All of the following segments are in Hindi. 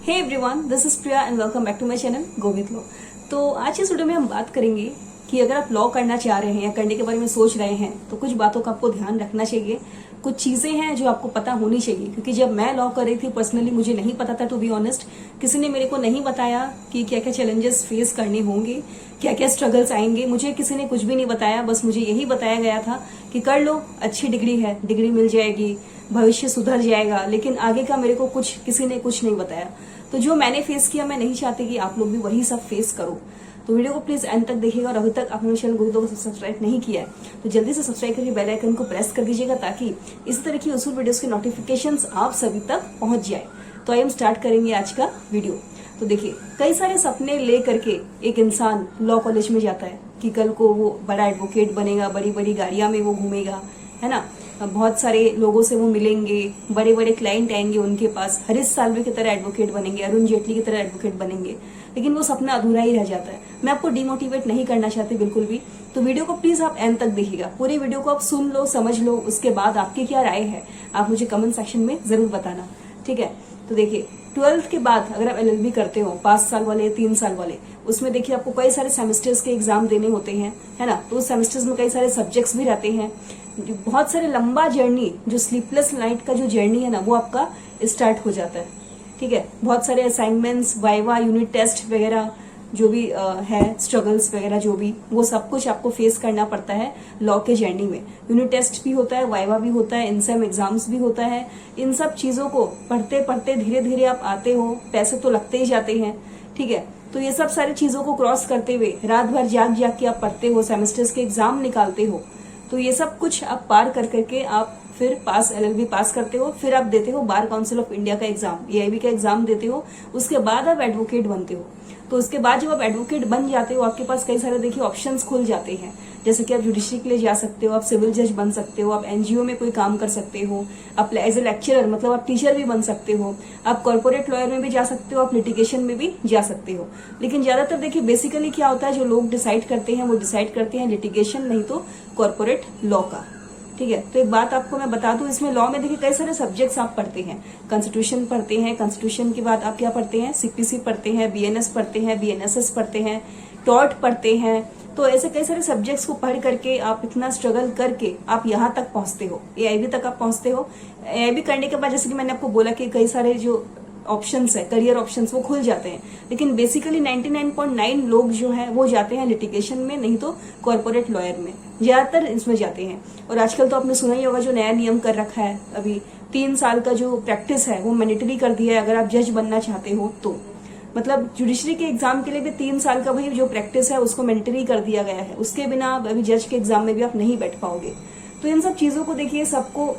Hey everyone, this is Priya and welcome back to my channel go with law. तो आज इस वीडियो में हम बात करेंगे कि अगर आप लॉ करना चाह रहे हैं या करने के बारे में सोच रहे हैं तो कुछ बातों का आपको ध्यान रखना चाहिए। कुछ चीजें हैं जो आपको पता होनी चाहिए, क्योंकि जब मैं लॉ कर रही थी पर्सनली मुझे नहीं पता था, टू बी ऑनेस्ट। किसी ने मेरे को नहीं बताया कि क्या क्या चैलेंजेस फेस करने होंगे, क्या क्या स्ट्रगल्स आएंगे। मुझे किसी ने कुछ भी नहीं बताया, बस मुझे यही बताया गया था कि कर लो, अच्छी डिग्री है, डिग्री मिल जाएगी, भविष्य सुधर जाएगा। लेकिन आगे का मेरे को किसी ने कुछ नहीं बताया। तो जो मैंने फेस किया, मैं नहीं चाहती कि आप लोग भी वही सब फेस करो। तो वीडियो को प्लीज एंड तक देखिएगा, और अभी तक आपने चैनल को सब्सक्राइब नहीं किया है तो जल्दी से सब्सक्राइब करके बेल आइकन को प्रेस कर दीजिएगा, ताकि इस तरह की यूजफुल वीडियोस के नोटिफिकेशंस आप सभी तक पहुंच जाए। तो आइए हम स्टार्ट करेंगे आज का वीडियो। तो देखिए, कई सारे सपने ले करके एक इंसान लॉ कॉलेज में जाता है कि कल को वो बड़ा एडवोकेट बनेगा, बड़ी बड़ी गाड़ियां में वो घूमेगा, है ना, बहुत सारे लोगों से वो मिलेंगे, बड़े बड़े क्लाइंट आएंगे उनके पास, हरीश साल्वे की तरह एडवोकेट बनेंगे, अरुण जेटली की तरह एडवोकेट बनेंगे। लेकिन वो सपना अधूरा ही रह जाता है। मैं आपको डिमोटिवेट नहीं करना चाहती बिल्कुल भी। तो वीडियो को प्लीज आप एंड तक देखिएगा, पूरी वीडियो को आप सुन लो, समझ लो, उसके बाद आपकी क्या राय है आप मुझे कमेंट सेक्शन में जरूर बताना, ठीक है। तो देखिए, 12th के बाद अगर आप एलएलबी करते हो, 5 साल वाले, 3 साल वाले, उसमें देखिए आपको कई सारे सेमेस्टर्स के एग्जाम देने होते हैं, है ना। तो उस सेमेस्टर्स में कई सारे सब्जेक्ट्स भी रहते हैं। बहुत सारे लंबा जर्नी, जो स्लीपलेस नाइट का जो जर्नी है ना, वो आपका स्टार्ट हो जाता है, ठीक है। बहुत सारे असाइनमेंट्स, वाइवा, यूनिट टेस्ट वगैरह जो भी है, स्ट्रगल्स वगैरह जो भी, वो सब कुछ आपको फेस करना पड़ता है लॉ के जर्नी में। यूनिट टेस्ट भी होता है, वाइवा भी होता है, इनसेम एग्जाम्स भी होता है। इन सब चीजों को पढ़ते पढ़ते धीरे धीरे आप आते हो, पैसे तो लगते ही जाते हैं, ठीक है। तो ये सब सारी चीजों को क्रॉस करते हुए रात भर जाग जाग के आप पढ़ते हो, सेमेस्टर्स के एग्जाम निकालते हो। तो ये सब कुछ आप पार कर करके आप फिर एलएलबी पास करते हो, फिर आप देते हो बार काउंसिल ऑफ इंडिया का एग्जाम, एआईबी का एग्जाम देते हो। उसके बाद आप एडवोकेट बनते हो। तो उसके बाद जब आप एडवोकेट बन जाते हो, आपके पास कई सारे देखिए ऑप्शंस खुल जाते हैं। जैसे कि आप जुडिशरी के लिए जा सकते हो, आप सिविल जज बन सकते हो, आप एनजीओ में कोई काम कर सकते हो, आप एज ए लेक्चरर मतलब आप टीचर भी बन सकते हो, आप कॉर्पोरेट लॉयर में भी जा सकते हो, आप लिटिगेशन में भी जा सकते हो। लेकिन ज्यादातर देखिए बेसिकली क्या होता है, जो लोग डिसाइड करते हैं वो डिसाइड करते हैं लिटिगेशन, नहीं तो कॉर्पोरेट लॉ का, ठीक है। तो एक बात आपको मैं बता दूं, इसमें लॉ में देखिए कई सारे सब्जेक्ट्स आप पढ़ते हैं। कॉन्स्टिट्यूशन पढ़ते हैं, कॉन्स्टिट्यूशन के बाद आप क्या पढ़ते हैं, सीपीसी पढ़ते हैं, बीएनएस पढ़ते हैं, बीएनएसएस पढ़ते हैं, टॉर्ट पढ़ते हैं। तो ऐसे कई सारे सब्जेक्ट्स को पढ़ करके आप इतना स्ट्रगल करके आप यहाँ तक पहुंचते हो, एआईबी तक आप पहुंचते हो। एआईबी करने के बाद जैसे कि मैंने आपको बोला कि कई सारे जो ऑप्शंस है, करियर ऑप्शंस, वो खुल जाते हैं। लेकिन बेसिकली 99.9 लोग जो है वो जाते हैं लिटिगेशन में, नहीं तो कॉर्पोरेट लॉयर में, ज्यादातर इसमें जाते हैं। और आजकल तो आपने सुना ही होगा जो नया नियम कर रखा है, अभी 3 साल का जो प्रैक्टिस है वो मैंडेटरी कर दिया है अगर आप जज बनना चाहते हो तो। मतलब जुडिशरी के एग्जाम के लिए भी 3 साल का भाई जो प्रैक्टिस है उसको मैंडेटरी कर दिया गया है। उसके बिना अभी जज के एग्जाम में भी आप नहीं बैठ पाओगे। तो इन सब चीजों को देखिए, सबको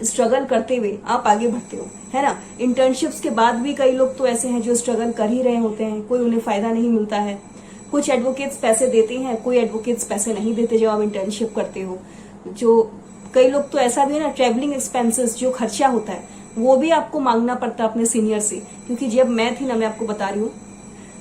स्ट्रगल करते हुए आप आगे बढ़ते हो, है ना। इंटर्नशिप्स के बाद भी कई लोग तो ऐसे हैं जो स्ट्रगल कर ही रहे होते हैं, कोई उन्हें फायदा नहीं मिलता है। कुछ एडवोकेट्स पैसे देते हैं, कोई एडवोकेट्स पैसे नहीं देते जब आप इंटर्नशिप करते हो। जो कई लोग तो ऐसा भी है ना, ट्रेवलिंग एक्सपेंसेस जो खर्चा होता है वो भी आपको मांगना पड़ता है अपने सीनियर से। क्योंकि जब मैं थी ना, मैं आपको बता रही हूँ,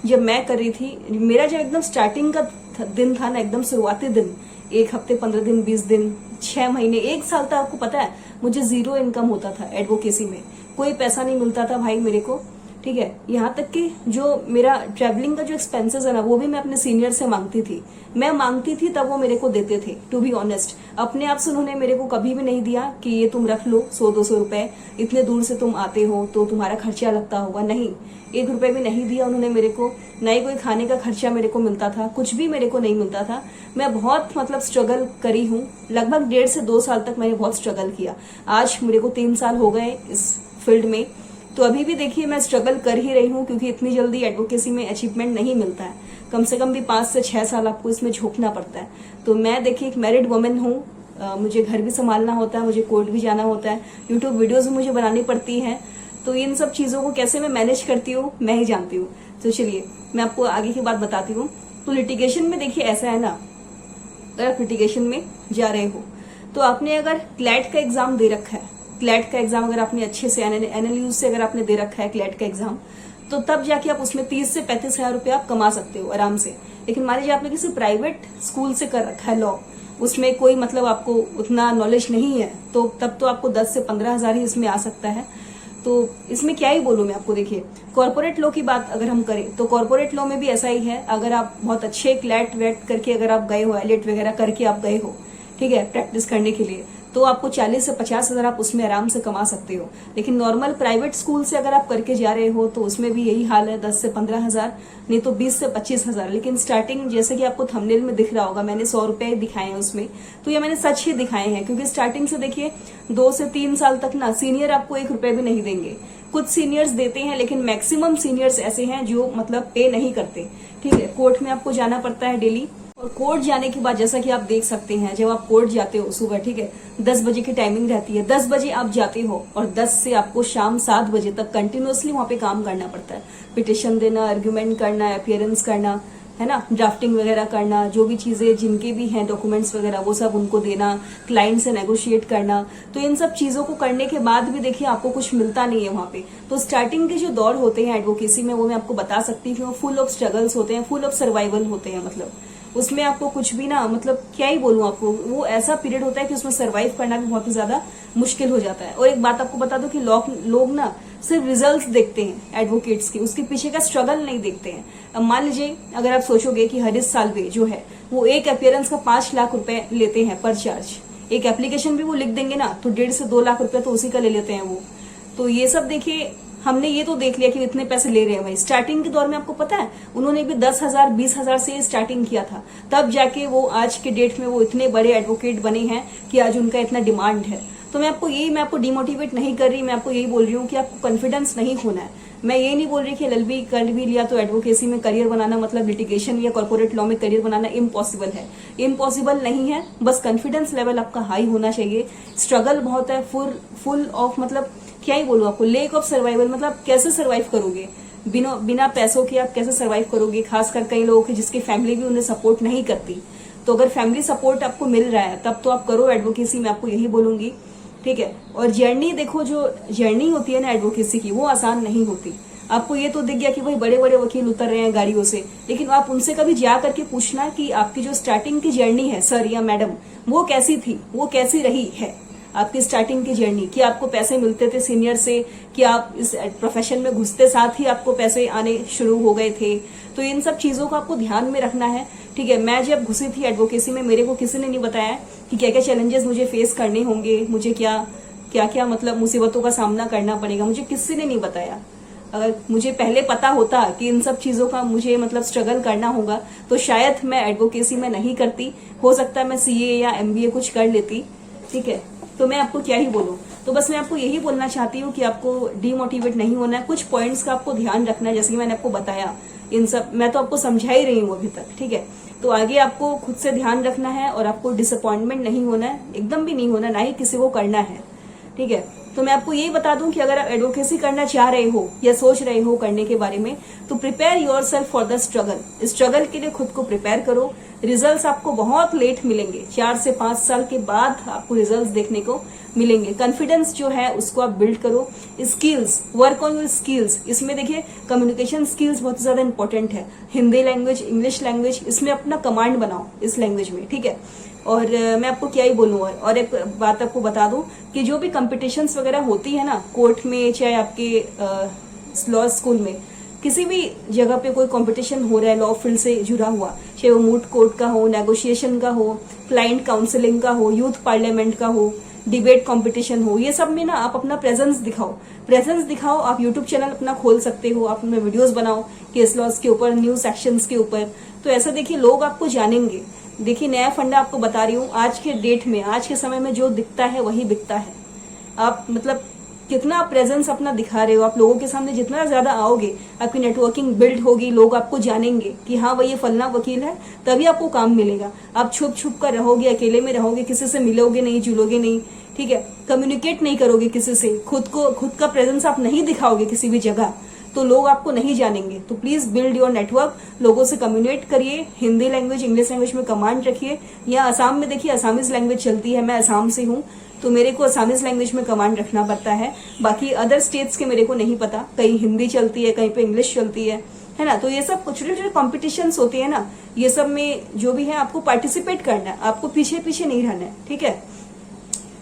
जब मैं कर रही थी, मेरा जब एकदम स्टार्टिंग का दिन था ना, एकदम शुरुआती दिन, 1 हफ्ते, 15 दिन, 20 दिन, 6 महीने, 1 साल तक आपको पता है मुझे 0 इनकम होता था एडवोकेसी में। कोई पैसा नहीं मिलता था भाई मेरे को, ठीक है। यहाँ तक कि जो मेरा ट्रैवलिंग का जो एक्सपेंसेस है ना, वो भी मैं अपने सीनियर से मांगती थी। मैं मांगती थी तब वो मेरे को देते थे, टू बी ऑनेस्ट। अपने आप से उन्होंने मेरे को कभी भी नहीं दिया कि ये तुम रख लो 100-200 रुपए, इतने दूर से तुम आते हो तो तुम्हारा खर्चा लगता होगा। नहीं, 1 रुपए भी नहीं दिया उन्होंने मेरे को, न ही कोई खाने का खर्चा मेरे को मिलता था, कुछ भी मेरे को नहीं मिलता था। मैं बहुत मतलब स्ट्रगल करी हूँ, लगभग 1.5 से 2 साल तक मैंने बहुत स्ट्रगल किया। आज मेरे को 3 साल हो गए इस फील्ड में, तो अभी भी देखिए मैं स्ट्रगल कर ही रही हूँ, क्योंकि इतनी जल्दी एडवोकेसी में अचीवमेंट नहीं मिलता है। कम से कम भी 5 से 6 साल आपको इसमें झोंकना पड़ता है। तो मैं देखिए एक मैरिड वुमेन हूँ, मुझे घर भी संभालना होता है, मुझे कोर्ट भी जाना होता है, यूट्यूब वीडियोज भी मुझे बनानी पड़ती है। तो इन सब चीजों को कैसे मैं मैनेज करती हूँ मैं ही जानती हूँ। तो चलिए मैं आपको आगे की बात बताती हूँ। तो लिटिगेशन में देखिए ऐसा है ना, अगर आप लिटिगेशन में जा रहे हो तो आपने अगर क्लैट का एग्जाम दे रखा है, क्लैट का एग्जाम अगर आपने अच्छे से एनएलयू से अगर आपने दे रखा है क्लैट का एग्जाम, तो तब जाके आप उसमें 30 से 35 हजार रुपये आप कमा सकते हो आराम से। लेकिन मान लीजिए आपने किसी प्राइवेट स्कूल से कर रखा है लॉ, उसमें कोई मतलब आपको उतना नॉलेज नहीं है, तो तब तो आपको 10 से 15 हजार ही इसमें आ सकता है। तो इसमें क्या ही बोलूं मैं आपको। देखिए, कॉर्पोरेट लॉ की बात अगर हम करें तो कॉर्पोरेट लॉ में भी ऐसा ही है। अगर आप बहुत अच्छे क्लैट वेट करके अगर आप गए हो, एलेट वगैरह करके आप गए हो, ठीक है, प्रैक्टिस करने के लिए, तो आपको 40 से 50 हजार आप उसमें आराम से कमा सकते हो। लेकिन नॉर्मल प्राइवेट स्कूल से अगर आप करके जा रहे हो तो उसमें भी यही हाल है, 10 से 15 हजार, नहीं तो 20 से 25 हजार। लेकिन स्टार्टिंग, जैसे कि आपको थंबनेल में दिख रहा होगा, मैंने 100 रुपए दिखाए हैं उसमें, तो ये मैंने सच ही दिखाए हैं। क्योंकि स्टार्टिंग से देखिए 2 से 3 साल तक ना सीनियर आपको 1 रुपए भी नहीं देंगे। कुछ सीनियर्स देते हैं, लेकिन मैक्सिमम सीनियर्स ऐसे हैं जो मतलब पे नहीं करते। ठीक है, कोर्ट में आपको जाना पड़ता है डेली, और कोर्ट जाने के बाद जैसा कि आप देख सकते हैं, जब आप कोर्ट जाते हो सुबह, ठीक है, 10 बजे की टाइमिंग रहती है, 10 बजे आप जाते हो और 10 से आपको शाम 7 बजे तक कंटिन्यूअसली वहां पे काम करना पड़ता है। पिटिशन देना, आर्ग्यूमेंट करना, अपियरेंस करना, है ना, ड्राफ्टिंग वगैरह करना, जो भी चीजें जिनके भी हैं डॉक्यूमेंट्स वगैरह वो सब उनको देना, क्लाइंट से नेगोशिएट करना। तो इन सब चीजों को करने के बाद भी देखिए आपको कुछ मिलता नहीं है वहां पे। तो स्टार्टिंग के जो दौर होते हैं एडवोकेसी में, वो मैं आपको बता सकती हूँ, फुल ऑफ स्ट्रगल्स होते हैं, फुल ऑफ सर्वाइवल होते हैं। मतलब उसमें आपको कुछ भी ना, मतलब क्या ही बोलूं आपको, वो ऐसा पीरियड होता है कि उसमें सर्वाइव करना भी बहुत ही ज्यादा मुश्किल हो जाता है। और एक बात आपको बता दो कि लोग ना सिर्फ रिजल्ट्स देखते हैं एडवोकेट्स की, उसके पीछे का स्ट्रगल नहीं देखते हैं। अब मान लीजिए अगर आप सोचोगे कि हरीश साल्वे जो है वो एक अपियरेंस का 5 लाख रुपए लेते हैं पर चार्ज, एक एप्लीकेशन भी वो लिख देंगे ना तो 1.5 से 2 लाख रुपए तो उसी का ले लेते हैं वो। तो ये सब देखिए, हमने ये तो देख लिया कि इतने पैसे ले रहे हैं भाई। स्टार्टिंग के दौर में आपको पता है उन्होंने भी 10,000 20,000 से स्टार्टिंग किया था, तब जाके वो आज के डेट में वो इतने बड़े एडवोकेट बने हैं कि आज उनका इतना डिमांड है। तो मैं आपको डिमोटिवेट नहीं कर रही, मैं आपको यही बोल रही हूँ कि आपको कॉन्फिडेंस नहीं खोना है। मैं ये नहीं बोल रही कि एलएलबी कर भी लिया तो एडवोकेसी में करियर बनाना, मतलब लिटिगेशन या कॉर्पोरेट लॉ में करियर बनाना इम्पॉसिबल है। इम्पॉसिबल नहीं है, बस कॉन्फिडेंस लेवल आपका हाई होना चाहिए। स्ट्रगल बहुत है, फुल ऑफ, मतलब क्या ही बोलूं आपको, लेक ऑफ सर्वाइवल। मतलब कैसे सर्वाइव करोगे बिना पैसों के, आप कैसे सर्वाइव करोगे? खासकर कई लोगों की जिसकी फैमिली भी उन्हें सपोर्ट नहीं करती। तो अगर फैमिली सपोर्ट आपको मिल रहा है तब तो आप करो एडवोकेसी, मैं आपको यही बोलूंगी। ठीक है, और जर्नी देखो, जो जर्नी होती है ना एडवोकेसी की, वो आसान नहीं होती। आपको ये तो दिख गया कि भाई बड़े बड़े वकील उतर रहे हैं गाड़ियों से, लेकिन आप उनसे कभी जा करके पूछना कि आपकी जो स्टार्टिंग की जर्नी है सर या मैडम, वो कैसी थी, वो कैसी रही है आपकी स्टार्टिंग की जर्नी। कि आपको पैसे मिलते थे सीनियर से, कि आप इस प्रोफेशन में घुसते साथ ही आपको पैसे आने शुरू हो गए थे। तो इन सब चीजों को आपको ध्यान में रखना है। ठीक है, मैं जब घुसी थी एडवोकेसी में, मेरे को किसी ने नहीं बताया कि क्या क्या चैलेंजेस मुझे फेस करने होंगे, मुझे क्या क्या मतलब मुसीबतों का सामना करना पड़ेगा, मुझे किसी ने नहीं बताया। अगर मुझे पहले पता होता कि इन सब चीजों का मुझे मतलब स्ट्रगल करना होगा तो शायद मैं एडवोकेसी में नहीं करती, हो सकता है मैं सीए या एमबीए कुछ कर लेती। ठीक है, तो मैं आपको क्या ही बोलूं। तो बस मैं आपको यही बोलना चाहती हूँ कि आपको डीमोटिवेट नहीं होना है। कुछ पॉइंट्स का आपको ध्यान रखना है, जैसे कि मैंने आपको बताया, इन सब मैं तो आपको समझा ही रही हूँ अभी तक। ठीक है, तो आगे आपको खुद से ध्यान रखना है और आपको डिसअपॉइंटमेंट नहीं होना है, एकदम भी नहीं होना, ना ही किसी को करना है। ठीक है, तो मैं आपको यही बता दूं कि अगर आप एडवोकेसी करना चाह रहे हो या सोच रहे हो करने के बारे में, तो prepare yourself for the struggle के लिए खुद को प्रिपेयर करो। रिजल्ट्स आपको बहुत लेट मिलेंगे, 4 से 5 साल के बाद आपको रिजल्ट्स देखने को मिलेंगे। कॉन्फिडेंस जो है उसको आप बिल्ड करो। Skills, work on your skills. इसमें देखिए कम्युनिकेशन स्किल्स बहुत ज्यादा इंपॉर्टेंट है। हिंदी लैंग्वेज, इंग्लिश लैंग्वेज, इसमें अपना कमांड बनाओ इस लैंग्वेज में। ठीक है, और मैं आपको क्या ही बोलूं, और एक बात आपको बता दूं कि जो भी कॉम्पिटिशन्स वगैरह होती है ना कोर्ट में, चाहे आपके लॉ स्कूल में, किसी भी जगह पे कोई कंपटीशन हो रहा है लॉ फील्ड से जुड़ा हुआ, चाहे वो मूट कोर्ट का हो, नेगोशिएशन का हो, क्लाइंट काउंसलिंग का हो, यूथ पार्लियामेंट का हो, डिबेट कंपटीशन हो, ये सब में ना आप अपना प्रेजेंस दिखाओ। आप यूट्यूब चैनल अपना खोल सकते हो, आप अपने वीडियोस बनाओ केस लॉज के ऊपर, न्यूज सेक्शंस के ऊपर। तो ऐसा देखिए लोग आपको जानेंगे। देखिए नया फंडा आपको बता रही हूँ, आज के डेट में, आज के समय में जो दिखता है वही बिकता है। आप मतलब कितना प्रेजेंस अपना दिखा रहे हो, आप लोगों के सामने जितना ज्यादा आओगे, आपकी नेटवर्किंग बिल्ड होगी, लोग आपको जानेंगे कि हाँ भाई ये फलना वकील है, तभी आपको काम मिलेगा। आप छुप छुप कर रहोगे, अकेले में रहोगे, किसी से मिलोगे नहीं, जुलोगे नहीं, ठीक है, कम्युनिकेट नहीं करोगे किसी से, खुद का प्रेजेंस आप नहीं दिखाओगे किसी भी जगह, तो लोग आपको नहीं जानेंगे। तो प्लीज बिल्ड योर नेटवर्क, लोगों से कम्युनिकेट करिए, हिंदी लैंग्वेज, इंग्लिश लैंग्वेज में कमांड रखिए। या असम में देखिए असामीज लैंग्वेज चलती है, मैं असम से हूँ तो मेरे को असामीज लैंग्वेज में कमांड रखना पड़ता है। बाकी अदर स्टेट्स के मेरे को नहीं पता, कहीं हिंदी चलती है, कहीं पे इंग्लिश चलती है ना। तो ये सब छोटे छोटे कॉम्पिटिशन होते हैं ना, ये सब में जो भी है आपको पार्टिसिपेट करना है, आपको पीछे पीछे नहीं रहना है। ठीक है,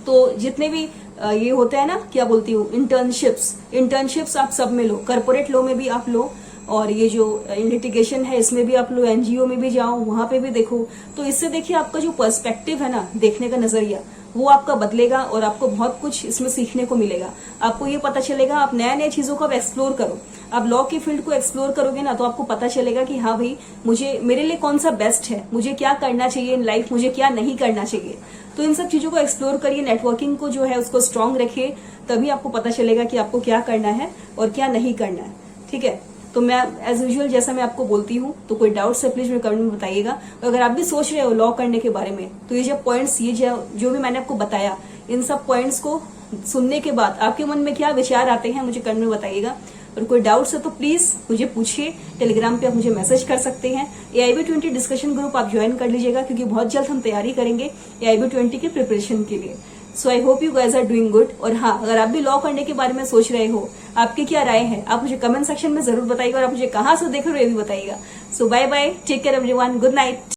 तो जितने भी ये होता है ना, क्या बोलती हूँ, इंटर्नशिप्स आप सब में लो, कॉर्पोरेट लॉ में भी आप लो, और ये जो लिटिगेशन है इसमें भी आप लो, एनजीओ में भी जाओ, वहां पे भी देखो। तो इससे देखिए आपका जो पर्सपेक्टिव है ना, देखने का नजरिया, वो आपका बदलेगा और आपको बहुत कुछ इसमें सीखने को मिलेगा। आपको ये पता चलेगा, आप नए नए चीजों को एक्सप्लोर करो। आप लॉ की फील्ड को एक्सप्लोर करोगे ना, तो आपको पता चलेगा कि हाँ भाई, मुझे मेरे लिए कौन सा बेस्ट है, मुझे क्या करना चाहिए इन लाइफ, मुझे क्या नहीं करना चाहिए। तो इन सब चीजों को एक्सप्लोर करिए, नेटवर्किंग को जो है उसको स्ट्रांग रखिए, तभी आपको पता चलेगा कि आपको क्या करना है और क्या नहीं करना है। ठीक है, तो मैं एज यूजुअल जैसा मैं आपको बोलती हूँ, तो कोई डाउट है प्लीज मेरे कमेंट में बताइएगा। और अगर आप भी सोच रहे हो लॉ करने के बारे में, तो ये जो पॉइंट्स, ये जो भी मैंने आपको बताया, इन सब पॉइंट्स को सुनने के बाद आपके मन में क्या विचार आते हैं मुझे कमेंट में बताइएगा। और कोई डाउट्स है तो प्लीज मुझे पूछिए, टेलीग्राम पे आप मुझे मैसेज कर सकते हैं। AIB20 डिस्कशन ग्रुप आप ज्वाइन कर लीजिएगा, क्योंकि बहुत जल्द हम तैयारी करेंगे AIB20 की प्रिपरेशन के लिए। So I hope you guys are doing good. और हाँ, अगर आप भी लॉ करने के बारे में सोच रहे हो, आपकी क्या राय है, आप मुझे कमेंट सेक्शन में जरूर बताइएगा, और आप मुझे कहाँ से देख रहे हो ये भी बताइएगा। So bye bye, take care everyone, good night.